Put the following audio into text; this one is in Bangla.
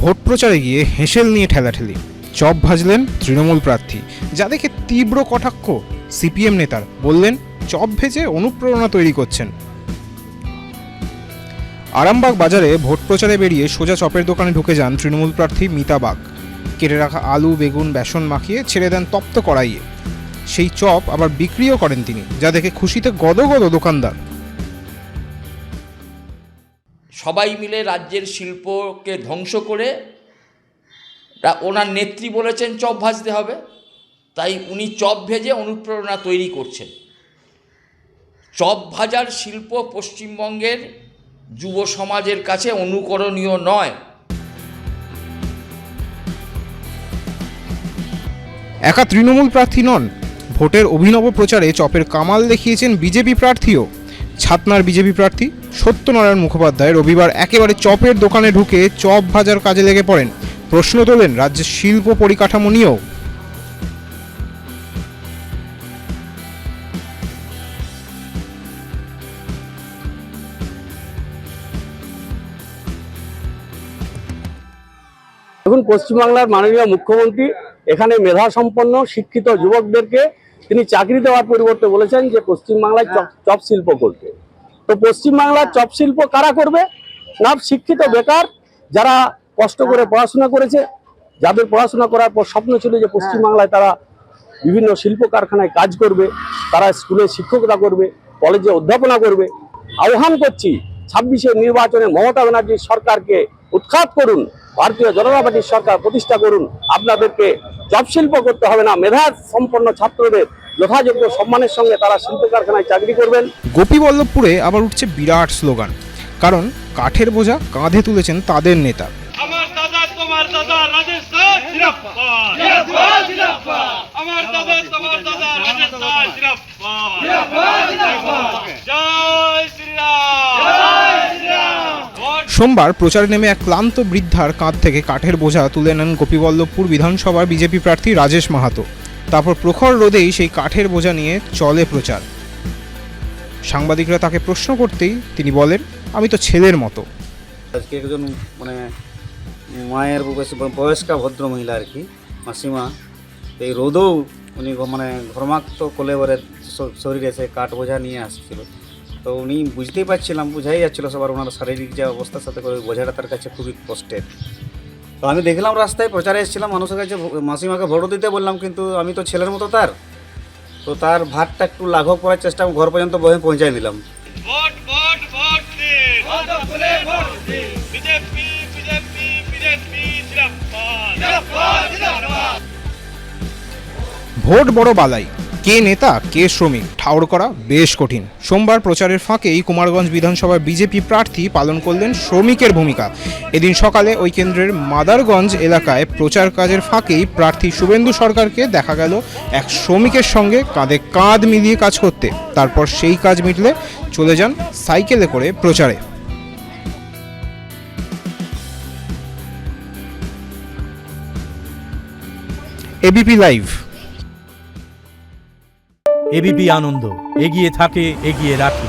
ভোট প্রচারে গিয়ে হেঁসেল নিয়ে ঠেলাঠেলি, চপ ভাজলেন তৃণমূল প্রার্থী, যা দেখে তীব্র কটাক্ষ সিপিএম নেতার। বললেন চপ ভেজে অনুপ্রেরণা তৈরি করছেন। আরামবাগ বাজারে ভোট প্রচারে বেরিয়ে সোজা চপের দোকানে ঢুকে যান তৃণমূল প্রার্থী মিতা বাগ। কেটে রাখা আলু বেগুন বেসন মাখিয়ে ছেড়ে দেন তপ্ত কড়াইয়ে। সেই চপ আবার বিক্রিও করেন তিনি, যা দেখে খুশিতে গদগদ দোকানদার। সবাই মিলে রাজ্যের শিল্পকে ধ্বংস করে ওনার নেত্রী বলেছেন চপ ভাজতে হবে, তাই উনি চপ ভেজে অনুপ্রেরণা তৈরি করছেন। চপ ভাজার শিল্প পশ্চিমবঙ্গের যুব সমাজের কাছে অনুকরণীয় নয়। একা তৃণমূল প্রার্থী নন, ভোটের অভিনব প্রচারে চপের কামাল দেখিয়েছেন বিজেপি প্রার্থীও। ছাতনার বিজেপি প্রার্থী সত্যনারায়ণ মুখোপাধ্যায় রবিবার একেবারে চপের দোকানে ঢুকে চপ ভাজার কাজে লেগে পড়েন। প্রশ্ন তোলেন রাজ্যের শিল্প পরিকাঠামো নিয়েও। দেখুন, পশ্চিমবাংলার মাননীয় মুখ্যমন্ত্রী এখানে মেধা সম্পন্ন শিক্ষিত যুবকদেরকে তিনি চাকরি দেওয়ার পরিবর্তে বলেছেন যে পশ্চিমবাংলায় চপ শিল্প করতে। তো পশ্চিমবাংলার চপ শিল্প কারা করবে? না, শিক্ষিত বেকার যারা কষ্ট করে পড়াশোনা করেছে, যাদের পড়াশোনা করার পর স্বপ্ন ছিল যে পশ্চিমবাংলায় তারা বিভিন্ন শিল্প কারখানায় কাজ করবে, তারা স্কুলে শিক্ষকতা করবে, কলেজে অধ্যাপনা করবে। আহ্বান করছি 26-এর নির্বাচনে মমতা ব্যানার্জির সরকারকে উৎখাত করুন, ভারতীয় জনতা পার্টির সরকার প্রতিষ্ঠা করুন। আপনাদেরকে চপ শিল্প করতে হবে না, মেধা সম্পন্ন ছাত্রদের যথাযোগ্য সম্মানের সঙ্গে তারা শিল্প কারখানায় চাকরি করবেন। গোপীবল্লভপুরে আবার উঠছে বিরাট স্লোগান, কারণ কাঠের বোঝা কাঁধে তুলেছেন তাদের নেতা। আমার দাদা তোমার দাদা রাজস্থান জিরাফান, জিরাফান জিরাফান, আমার দাদা তোমার দাদা রাজস্থান জিরাফান, জিরাফান জিরাফান, জয় শ্রীরাম, জয় শ্রীরাম। সোমবার প্রচারে নেমে এক ক্লান্ত বৃদ্ধার কাঁধ থেকে কাঠের বোঝা তুলে নেন গোপীবল্লভপুর বিধানসভার বিজেপি প্রার্থী রাজেশ মাহাতো। তারপর প্রখর রোদেই সেই কাঠের বোঝা নিয়ে চলে প্রচার। সাংবাদিকরা তাকে প্রশ্ন করতেই তিনি বলেন, আমি তো ছেলের মতো। আজকে একজন মায়ের বয়স্কা ভদ্র মহিলা আর কি, মাসিমা, এই রোদেও উনি ঘর্মাক্ত কোলে ভরে শরীরে সে কাঠ বোঝা নিয়ে আসছিল। তো উনি বুঝতেই পারছিলাম, বোঝাই যাচ্ছিল সবার ওনার শারীরিক যে অবস্থার সাথে করে বোঝাটা তার কাছে খুবই কষ্টের। তো আমি দেখলাম রাস্তায় প্রচারে এসেছিলাম, মানুষের কাছে মাসিমাকে ভোট দিতে বললাম, কিন্তু আমি তো ছেলের মতো তার, তো তার ভাতটা একটু লাঘব করার চেষ্টা ঘর পর্যন্ত পৌঁছাই দিলাম। ভোট ভোট ভোট দিন, ভোট ফুলে ভোট দিন, বিজেপি বিজেপি বিজেপি জিরাফান, জিরাফান জিরাফান। ভোট বড় বালাই, কে নেতা কে শ্রমিক ঠাউর করা বেশ কঠিন। সোমবার প্রচারের ফাঁকেই কুমারগঞ্জ বিধানসভার বিজেপি প্রার্থী পালন করলেন শ্রমিকের ভূমিকা। এদিন সকালে ওই কেন্দ্রের মাদারগঞ্জ এলাকায় প্রচার কাজের ফাঁকেই প্রার্থী শুভেন্দু সরকারকে দেখা গেল এক শ্রমিকের সঙ্গে কাঁধে কাঁধ মিলিয়ে কাজ করতে। তারপর সেই কাজ মিটলে চলে যান সাইকেলে করে প্রচারে। ABP live. এবিপি আনন্দ এগিয়ে থাকে, এগিয়ে রাখে।